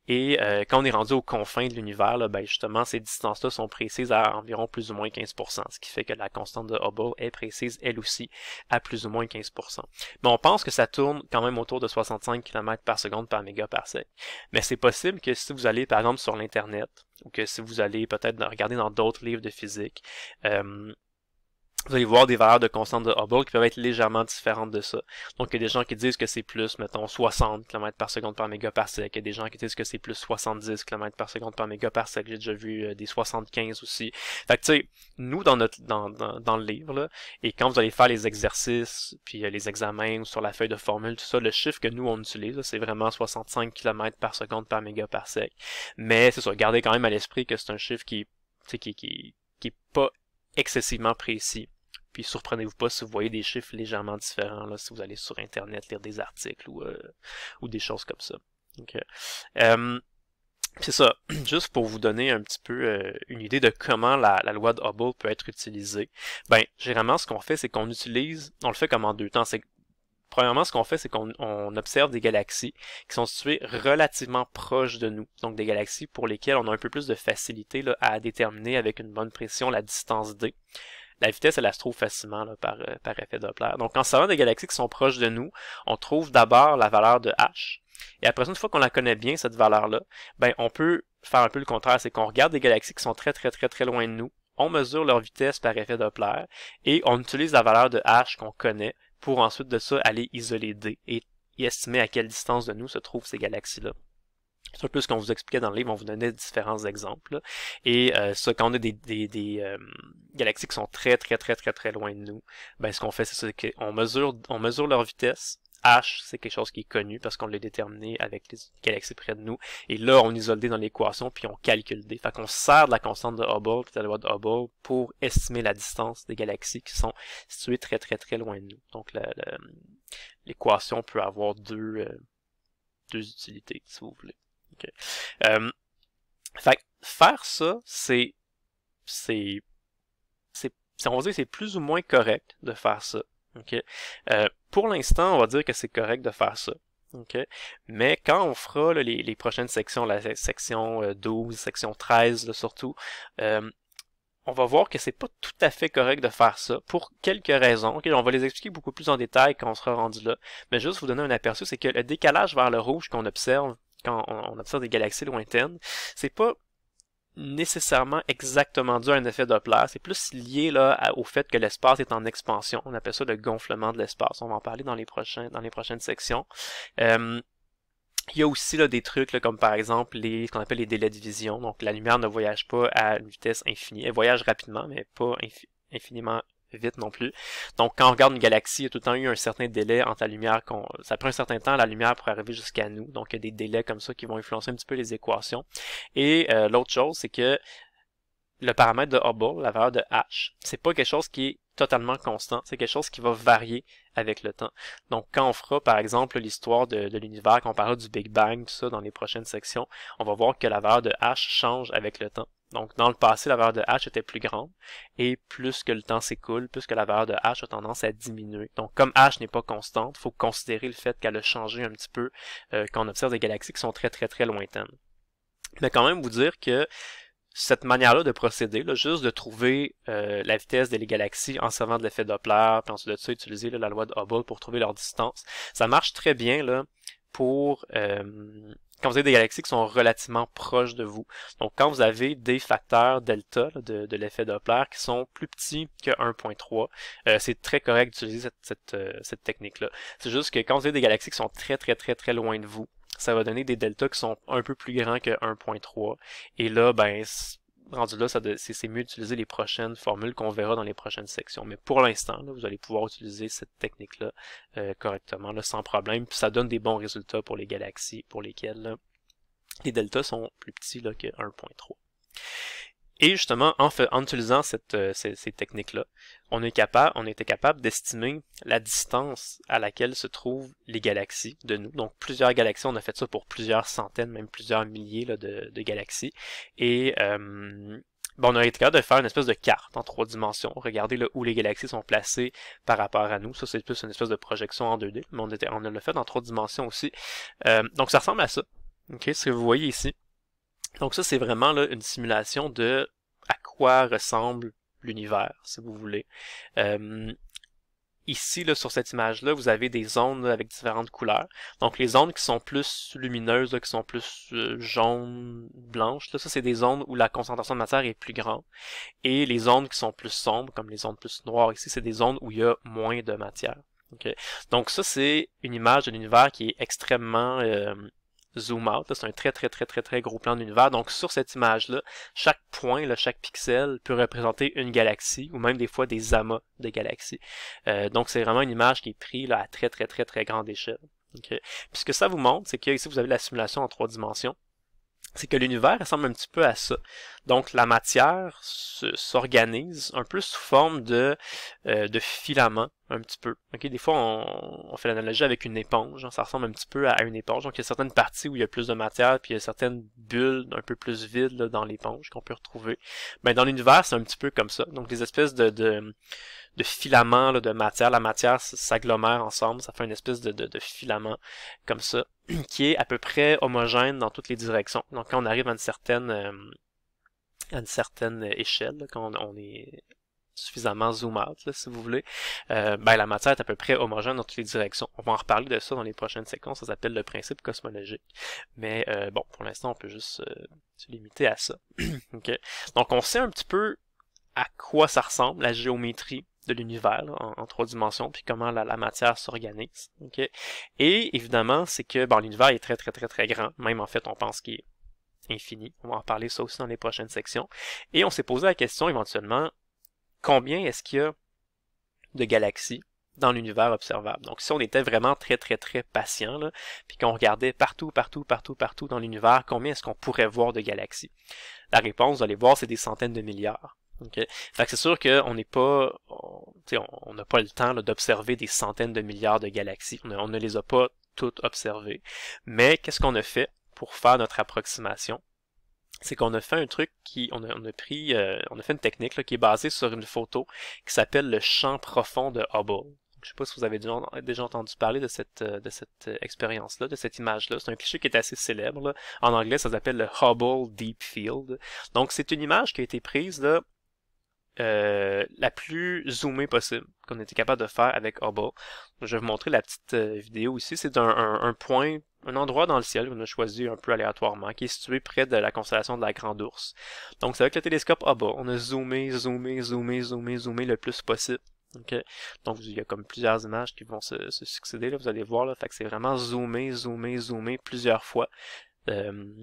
Et quand on est rendu aux confins de l'univers, là, ben justement, ces distances-là sont précises à environ plus ou moins 15%, ce qui fait que la constante de Hubble est précise, elle aussi, à plus ou moins 15%. Mais on pense que ça tourne quand même autour de 65 km par seconde par mégaparsec. Mais c'est possible que si vous allez, par exemple, sur l'Internet, ou que si vous allez peut-être regarder dans d'autres livres de physique, vous allez voir des valeurs de constante de Hubble qui peuvent être légèrement différentes de ça. Donc, il y a des gens qui disent que c'est plus, mettons, 60 km par seconde par mégaparsec. Il y a des gens qui disent que c'est plus 70 km par seconde par mégaparsec. J'ai déjà vu des 75 aussi. Fait que, tu sais, nous, dans le livre, là, et quand vous allez faire les exercices, puis les examens ou sur la feuille de formule, tout ça, le chiffre que nous, on utilise, c'est vraiment 65 km par seconde par mégaparsec. Mais, c'est ça, gardez quand même à l'esprit que c'est un chiffre qui est pas excessivement précis. Puis surprenez-vous pas si vous voyez des chiffres légèrement différents là, si vous allez sur Internet lire des articles ou des choses comme ça. Donc, c'est ça, juste pour vous donner un petit peu une idée de comment la loi de Hubble peut être utilisée. Ben, généralement, ce qu'on fait, c'est qu'on le fait comme en deux temps. Premièrement, ce qu'on fait, c'est qu'on observe des galaxies qui sont situées relativement proches de nous. Donc des galaxies pour lesquelles on a un peu plus de facilité là, à déterminer avec une bonne précision la distance D. la vitesse, elle se trouve facilement là, par effet Doppler. Donc, en servant des galaxies qui sont proches de nous, on trouve d'abord la valeur de h. Et après ça, une fois qu'on la connaît bien, cette valeur-là, ben, on peut faire un peu le contraire. C'est qu'on regarde des galaxies qui sont très, très, très, très loin de nous. On mesure leur vitesse par effet Doppler et on utilise la valeur de h qu'on connaît pour ensuite de ça aller isoler D et estimer à quelle distance de nous se trouvent ces galaxies-là. C'est un peu ce qu'on vous expliquait dans le livre, on vous donnait différents exemples. Là. Et ça, quand on a des galaxies qui sont très, très, très, très, très loin de nous, ben ce qu'on fait, c'est qu'on mesure leur vitesse. H, c'est quelque chose qui est connu parce qu'on l'a déterminé avec les galaxies près de nous. Et là, on isole D dans l'équation, puis on calcule D. Fait qu'on sert de la constante de Hubble, de la loi de Hubble, pour estimer la distance des galaxies qui sont situées très, très, très loin de nous. Donc, l'équation peut avoir deux utilités, si vous voulez. Okay. Fait que faire ça, on va dire que c'est plus ou moins correct de faire ça. Okay? Pour l'instant, on va dire que c'est correct de faire ça. Okay? Mais quand on fera là, les prochaines sections, la section 12, section 13 là, surtout, on va voir que c'est pas tout à fait correct de faire ça pour quelques raisons. Okay? On va les expliquer beaucoup plus en détail quand on sera rendu là. Mais juste vous donner un aperçu, c'est que le décalage vers le rouge qu'on observe quand on observe des galaxies lointaines, c'est pas nécessairement exactement dû à un effet Doppler, c'est plus lié là au fait que l'espace est en expansion. On appelle ça le gonflement de l'espace. On va en parler dans les prochaines sections. Il y a aussi là, des trucs là, comme par exemple ce qu'on appelle les délais de vision. Donc la lumière ne voyage pas à une vitesse infinie. Elle voyage rapidement, mais pas infiniment vite non plus. Donc quand on regarde une galaxie, il y a tout le temps eu un certain délai entre la lumière, ça prend un certain temps la lumière pour arriver jusqu'à nous. Donc il y a des délais comme ça qui vont influencer un petit peu les équations. Et l'autre chose, c'est que le paramètre de Hubble, la valeur de h, c'est pas quelque chose qui est totalement constant, c'est quelque chose qui va varier avec le temps. Donc quand on fera par exemple l'histoire de l'univers, quand on parlera du Big Bang, tout ça dans les prochaines sections, on va voir que la valeur de h change avec le temps. Donc dans le passé, la valeur de h était plus grande, et plus que le temps s'écoule, plus que la valeur de h a tendance à diminuer. Donc comme h n'est pas constante, il faut considérer le fait qu'elle a changé un petit peu quand on observe des galaxies qui sont très très très lointaines. Mais quand même vous dire que cette manière-là de procéder, là, juste de trouver la vitesse des galaxies en servant de l'effet Doppler, puis ensuite de ça, utiliser là, la loi de Hubble pour trouver leur distance, ça marche très bien là pour quand vous avez des galaxies qui sont relativement proches de vous. Donc quand vous avez des facteurs delta là, de l'effet Doppler qui sont plus petits que 1.3, c'est très correct d'utiliser cette technique-là. C'est juste que quand vous avez des galaxies qui sont très très très très loin de vous, ça va donner des deltas qui sont un peu plus grands que 1.3. Et là, ben, rendu là, c'est mieux d'utiliser les prochaines formules qu'on verra dans les prochaines sections. Mais pour l'instant, vous allez pouvoir utiliser cette technique-là correctement, là, sans problème. Puis ça donne des bons résultats pour les galaxies pour lesquelles là, les deltas sont plus petits là, que 1.3. Et justement, en utilisant ces techniques-là, on était capable d'estimer la distance à laquelle se trouvent les galaxies de nous. Donc, plusieurs galaxies, on a fait ça pour plusieurs centaines, même plusieurs milliers là, de galaxies. Et on a été capable de faire une espèce de carte en 3 dimensions. Regardez là, où les galaxies sont placées par rapport à nous. Ça, c'est plus une espèce de projection en 2D, mais on l'a fait en 3 dimensions aussi. Donc, ça ressemble à ça. Okay, ce que vous voyez ici. Donc ça, c'est vraiment là, une simulation de à quoi ressemble l'univers, si vous voulez. Ici, là, sur cette image-là, vous avez des zones là, avec différentes couleurs. Donc les zones qui sont plus lumineuses, là, qui sont plus jaunes, blanches, là, ça c'est des zones où la concentration de matière est plus grande. Et les zones qui sont plus sombres, comme les zones plus noires ici, c'est des zones où il y a moins de matière. Okay? Donc ça, c'est une image de l'univers qui est extrêmement zoom out, c'est un très très très très très gros plan d'univers. Donc sur cette image-là, chaque point, là, chaque pixel peut représenter une galaxie ou même des fois des amas de galaxies. Donc c'est vraiment une image qui est prise là, à très très très très grande échelle. Okay. Puis ce que ça vous montre, c'est que ici vous avez la simulation en 3 dimensions. C'est que l'univers ressemble un petit peu à ça. Donc la matière s'organise un peu sous forme de filaments, un petit peu. Okay? Des fois, on fait l'analogie avec une éponge. Hein, ça ressemble un petit peu à une éponge. Donc il y a certaines parties où il y a plus de matière, puis il y a certaines bulles un peu plus vides là, dans l'éponge qu'on peut retrouver. Ben, dans l'univers, c'est un petit peu comme ça. Donc des espèces de filaments là, de matière. La matière s'agglomère ensemble, ça fait une espèce de filament comme ça, qui est à peu près homogène dans toutes les directions. Donc quand on arrive à une certaine échelle, là, quand on est suffisamment zoom out, là, si vous voulez, ben, la matière est à peu près homogène dans toutes les directions. On va en reparler de ça dans les prochaines séquences, ça s'appelle le principe cosmologique. Mais bon, pour l'instant, on peut juste se limiter à ça. Okay. Donc, on sait un petit peu à quoi ça ressemble, la géométrie de l'univers en 3 dimensions, puis comment la matière s'organise. Okay. Et évidemment, c'est que bon, l'univers est très très très très grand, même en fait on pense qu'il est infini. On va en parler ça aussi dans les prochaines sections. Et on s'est posé la question éventuellement, combien est-ce qu'il y a de galaxies dans l'univers observable? Donc si on était vraiment très très très patient, là, puis qu'on regardait partout dans l'univers, combien est-ce qu'on pourrait voir de galaxies? La réponse, vous allez voir, c'est des centaines de milliards. Okay. Fait que c'est sûr qu'on n'est pas, on n'a pas le temps d'observer des centaines de milliards de galaxies. On ne les a pas toutes observées. Mais qu'est-ce qu'on a fait pour faire notre approximation? C'est qu'on a fait un truc on a fait une technique là, qui est basée sur une photo qui s'appelle le champ profond de Hubble. Je sais pas si vous avez déjà entendu parler de cette expérience-là, de cette image-là. C'est un cliché qui est assez célèbre. Là. En anglais, ça s'appelle le Hubble Deep Field. Donc, c'est une image qui a été prise là, la plus zoomée possible qu'on était capable de faire avec Hubble. Je vais vous montrer la petite vidéo ici. C'est un point, un endroit dans le ciel qu'on a choisi un peu aléatoirement, qui est situé près de la constellation de la Grande Ourse. Donc c'est avec le télescope Hubble. On a zoomé le plus possible. Okay. Donc il y a comme plusieurs images qui vont se succéder, là, vous allez voir, là, fait que c'est vraiment zoomé plusieurs fois. Je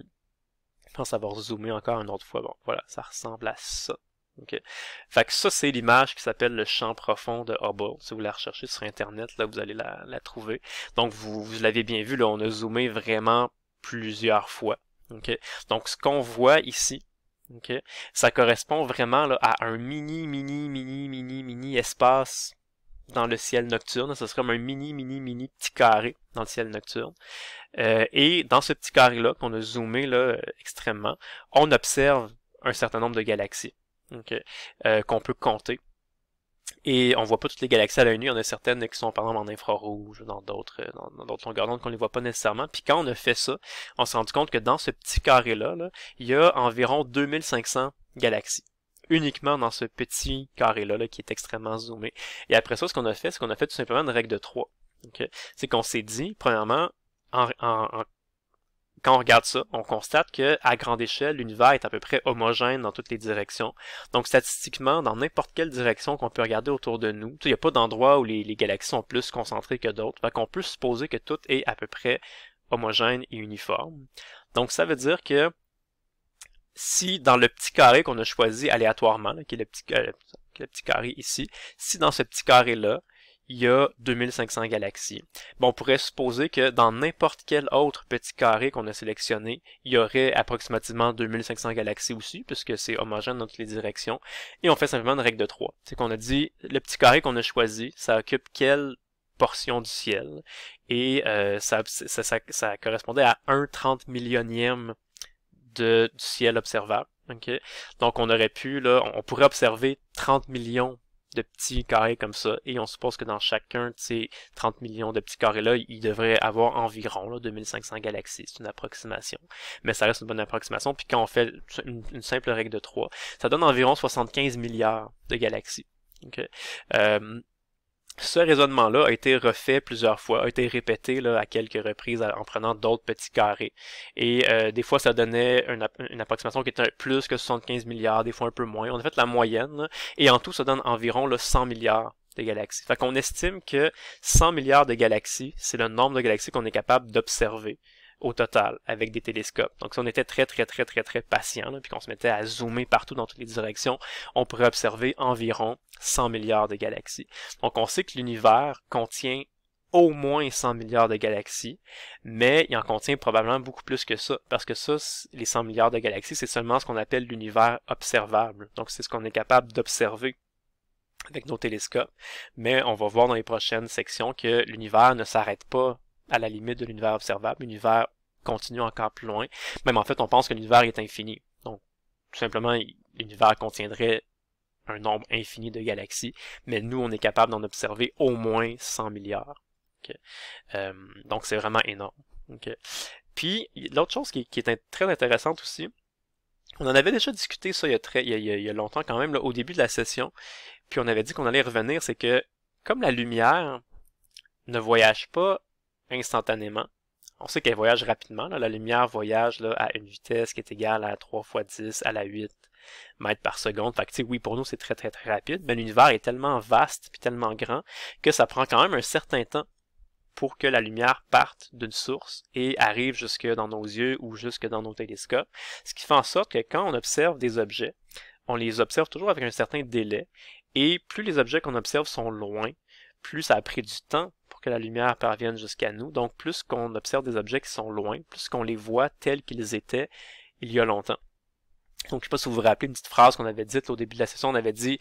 pense avoir zoomé encore une autre fois. Bon, voilà, ça ressemble à ça. Okay. Fait que ça, c'est l'image qui s'appelle le champ profond de Hubble. Si vous la recherchez sur Internet, là, vous allez la trouver. Donc, vous l'avez bien vu, là, on a zoomé vraiment plusieurs fois. Okay. Donc, ce qu'on voit ici, okay, ça correspond vraiment là, à un mini espace dans le ciel nocturne. Ça serait comme un mini petit carré dans le ciel nocturne. Et dans ce petit carré-là, qu'on a zoomé là, extrêmement, on observe un certain nombre de galaxies. Okay, qu'on peut compter. Et on voit pas toutes les galaxies à l'œil nu, il y en a certaines qui sont par exemple en infrarouge, dans d'autres longueurs d'onde qu'on les voit pas nécessairement. Puis quand on a fait ça, on s'est rendu compte que dans ce petit carré-là, là, il y a environ 2500 galaxies. Uniquement dans ce petit carré-là là, qui est extrêmement zoomé. Et après ça, ce qu'on a fait, c'est qu'on a fait tout simplement une règle de 3. Okay? C'est qu'on s'est dit, premièrement, quand on regarde ça, on constate que à grande échelle, l'univers est à peu près homogène dans toutes les directions. Donc statistiquement, dans n'importe quelle direction qu'on peut regarder autour de nous, il n'y a pas d'endroit où les galaxies sont plus concentrées que d'autres. Fait qu'on peut supposer que tout est à peu près homogène et uniforme. Donc ça veut dire que si dans le petit carré qu'on a choisi aléatoirement, là, qui est le petit carré ici, si dans ce petit carré-là, il y a 2500 galaxies. Bon, on pourrait supposer que dans n'importe quel autre petit carré qu'on a sélectionné, il y aurait approximativement 2500 galaxies aussi, puisque c'est homogène dans toutes les directions. Et on fait simplement une règle de 3. C'est qu'on a dit, le petit carré qu'on a choisi, ça occupe quelle portion du ciel? Et ça correspondait à 1/30 millionième du ciel observable. Okay? Donc on aurait pu, là, on pourrait observer 30 millions de petits carrés comme ça, et on suppose que dans chacun de ces 30 millions de petits carrés-là, il devrait avoir environ là, 2500 galaxies. C'est une approximation. Mais ça reste une bonne approximation, puis quand on fait une simple règle de 3, ça donne environ 75 milliards de galaxies. Okay? Ce raisonnement-là a été refait plusieurs fois, a été répété là, à quelques reprises en prenant d'autres petits carrés. Et des fois, ça donnait une approximation qui était plus que 75 milliards, des fois un peu moins. On a fait la moyenne, là, et en tout, ça donne environ là, 100 milliards de galaxies. Fait qu'on estime que 100 milliards de galaxies, c'est le nombre de galaxies qu'on est capable d'observer au total avec des télescopes. Donc si on était très patient, puis qu'on se mettait à zoomer partout dans toutes les directions, on pourrait observer environ 100 milliards de galaxies. Donc on sait que l'univers contient au moins 100 milliards de galaxies, mais il en contient probablement beaucoup plus que ça, parce que ça, les 100 milliards de galaxies, c'est seulement ce qu'on appelle l'univers observable. Donc c'est ce qu'on est capable d'observer avec nos télescopes, mais on va voir dans les prochaines sections que l'univers ne s'arrête pas à la limite de l'univers observable. L'univers continue encore plus loin. Même en fait, on pense que l'univers est infini. Donc, tout simplement, l'univers contiendrait un nombre infini de galaxies, mais nous, on est capable d'en observer au moins 100 milliards. Okay. Donc, c'est vraiment énorme. Okay. Puis, l'autre chose qui est très intéressante aussi, on en avait déjà discuté ça il y a longtemps quand même, là, au début de la session. puis on avait dit qu'on allait y revenir, c'est que comme la lumière ne voyage pas instantanément, on sait qu'elle voyage rapidement, là. La lumière voyage là, à une vitesse qui est égale à 3 fois 10 à la 8 mètres par seconde. Fait que, tu sais, oui, pour nous, c'est très, très, très rapide, mais l'univers est tellement vaste puis tellement grand que ça prend quand même un certain temps pour que la lumière parte d'une source et arrive jusque dans nos yeux ou jusque dans nos télescopes. Ce qui fait en sorte que quand on observe des objets, on les observe toujours avec un certain délai, et plus les objets qu'on observe sont loin, plus ça a pris du temps pour que la lumière parvienne jusqu'à nous. Donc plus qu'on observe des objets qui sont loin, plus qu'on les voit tels qu'ils étaient il y a longtemps. Donc, je sais pas si vous vous rappelez une petite phrase qu'on avait dite au début de la session. On avait dit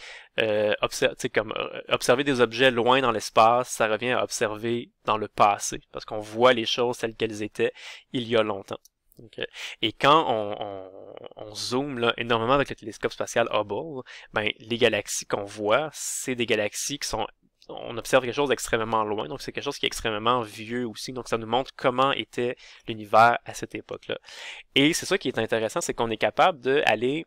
observer des objets loin dans l'espace, ça revient à observer dans le passé, parce qu'on voit les choses telles qu'elles étaient il y a longtemps. Okay. Et quand on zoome là, énormément avec le télescope spatial Hubble, ben, les galaxies qu'on voit, c'est des galaxies qui sont... On observe quelque chose d'extrêmement loin, donc c'est quelque chose qui est extrêmement vieux aussi, donc ça nous montre comment était l'univers à cette époque-là. Et c'est ça qui est intéressant, c'est qu'on est capable d'aller,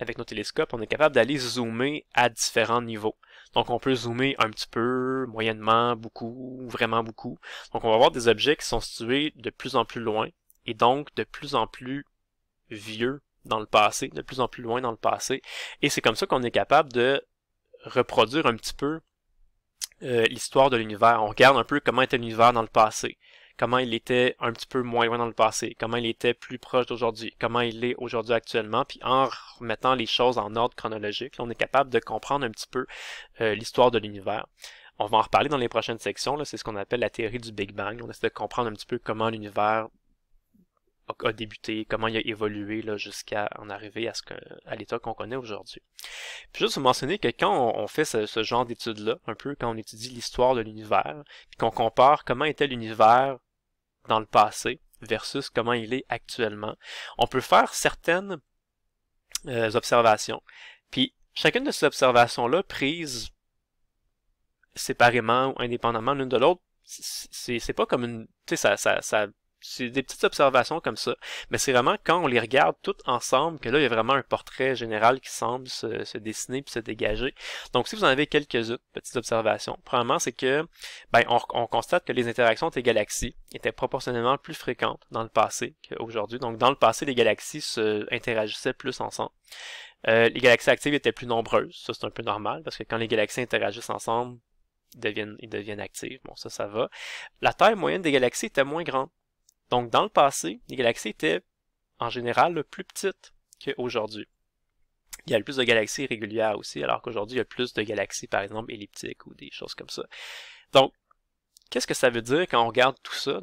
avec nos télescopes, on est capable d'aller zoomer à différents niveaux. Donc on peut zoomer un petit peu, moyennement, beaucoup, vraiment beaucoup. Donc on va avoir des objets qui sont situés de plus en plus loin, et donc de plus en plus vieux dans le passé, de plus en plus loin dans le passé. Et c'est comme ça qu'on est capable de reproduire un petit peu l'histoire de l'univers. On regarde un peu comment était l'univers dans le passé, comment il était un petit peu moins loin dans le passé, comment il était plus proche d'aujourd'hui, comment il est aujourd'hui actuellement, puis en remettant les choses en ordre chronologique, là, on est capable de comprendre un petit peu l'histoire de l'univers. On va en reparler dans les prochaines sections, c'est ce qu'on appelle la théorie du Big Bang. On essaie de comprendre un petit peu comment l'univers a débuté, comment il a évolué là, jusqu'à en arriver à l'état qu'on connaît aujourd'hui. Puis juste vous mentionner que quand on fait ce genre d'études-là, un peu quand on étudie l'histoire de l'univers, puis qu'on compare comment était l'univers dans le passé versus comment il est actuellement, on peut faire certaines observations. Puis chacune de ces observations-là, prises séparément ou indépendamment l'une de l'autre, c'est pas comme une... Tu sais, c'est des petites observations comme ça, mais c'est vraiment quand on les regarde toutes ensemble que là, il y a vraiment un portrait général qui semble se dessiner puis se dégager. Donc, si vous en avez quelques-unes petites observations, premièrement, c'est que ben, on constate que les interactions entre les galaxies étaient proportionnellement plus fréquentes dans le passé qu'aujourd'hui. Donc, dans le passé, les galaxies se interagissaient plus ensemble. Les galaxies actives étaient plus nombreuses, ça c'est un peu normal, parce que quand les galaxies interagissent ensemble, ils deviennent actives. Bon, ça va. La taille moyenne des galaxies était moins grande. Donc, dans le passé, les galaxies étaient, en général, plus petites qu'aujourd'hui. Il y a plus de galaxies régulières aussi, alors qu'aujourd'hui, il y a plus de galaxies, par exemple, elliptiques ou des choses comme ça. Donc, qu'est-ce que ça veut dire quand on regarde tout ça,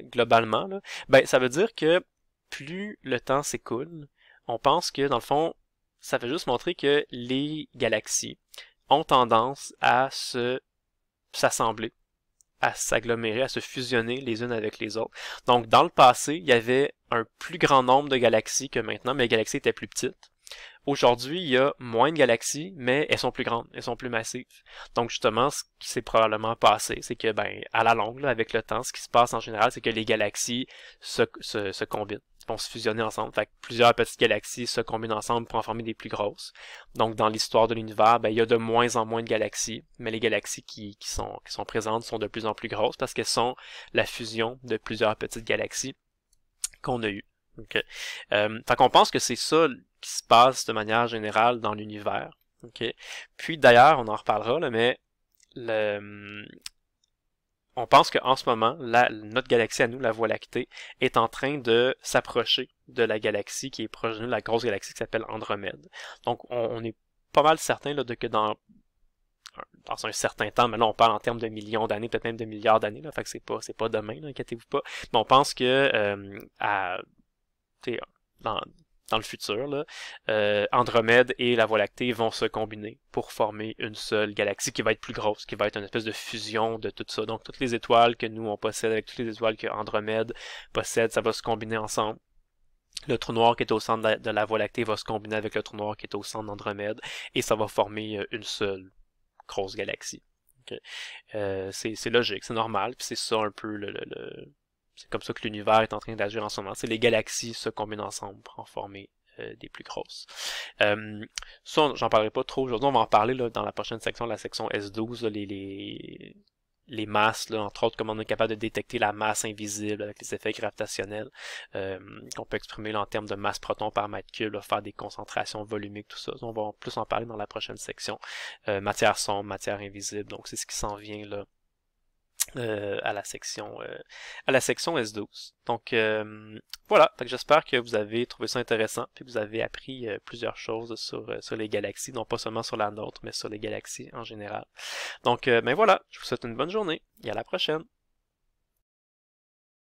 globalement, là? Ben, ça veut dire que plus le temps s'écoule, on pense que, dans le fond, ça veut juste montrer que les galaxies ont tendance à s'assembler, à s'agglomérer, à se fusionner les unes avec les autres. Donc, dans le passé, il y avait un plus grand nombre de galaxies que maintenant, mais les galaxies étaient plus petites. Aujourd'hui, il y a moins de galaxies, mais elles sont plus grandes, elles sont plus massives. Donc, justement, ce qui s'est probablement passé, c'est que, ben, à la longue, là, avec le temps, ce qui se passe en général, c'est que les galaxies se combinent, vont se fusionner ensemble. Fait que plusieurs petites galaxies se combinent ensemble pour en former des plus grosses. Donc, dans l'histoire de l'univers, ben, il y a de moins en moins de galaxies, mais les galaxies qui sont présentes sont de plus en plus grosses parce qu'elles sont la fusion de plusieurs petites galaxies qu'on a eues. Okay. Fait qu'on pense que c'est ça qui se passe de manière générale dans l'univers. Okay. Puis d'ailleurs, on en reparlera, là, mais on pense qu'en ce moment, notre galaxie à nous, la Voie lactée, est en train de s'approcher de la galaxie qui est proche de nous, la grosse galaxie qui s'appelle Andromède. Donc on est pas mal certain là, que dans un certain temps, mais là on parle en termes de millions d'années, peut-être même de milliards d'années, là, fait que c'est pas demain, là, inquiétez-vous pas. Mais on pense que dans le futur, là, Andromède et la Voie lactée vont se combiner pour former une seule galaxie qui va être plus grosse, qui va être une espèce de fusion de tout ça. Donc toutes les étoiles que nous on possède avec toutes les étoiles que Andromède possède, ça va se combiner ensemble. Le trou noir qui est au centre de la Voie lactée va se combiner avec le trou noir qui est au centre d'Andromède et ça va former une seule grosse galaxie. Okay. C'est logique, c'est normal, puis c'est ça un peu c'est comme ça que l'univers est en train d'agir en ce moment. C'est les galaxies se combinent ensemble pour en former des plus grosses. Ça, j'en parlerai pas trop aujourd'hui, on va en parler là, dans la prochaine section, la section S12, là, les masses, là, entre autres, comment on est capable de détecter la masse invisible avec les effets gravitationnels, qu'on peut exprimer là, en termes de masse proton par mètre cube, là, faire des concentrations volumiques, tout ça. On va plus en parler dans la prochaine section. Matière sombre, matière invisible, donc c'est ce qui s'en vient là. À la section S12. Donc voilà, j'espère que vous avez trouvé ça intéressant puis que vous avez appris plusieurs choses sur les galaxies, non pas seulement sur la nôtre, mais sur les galaxies en général. Donc ben voilà, je vous souhaite une bonne journée et à la prochaine.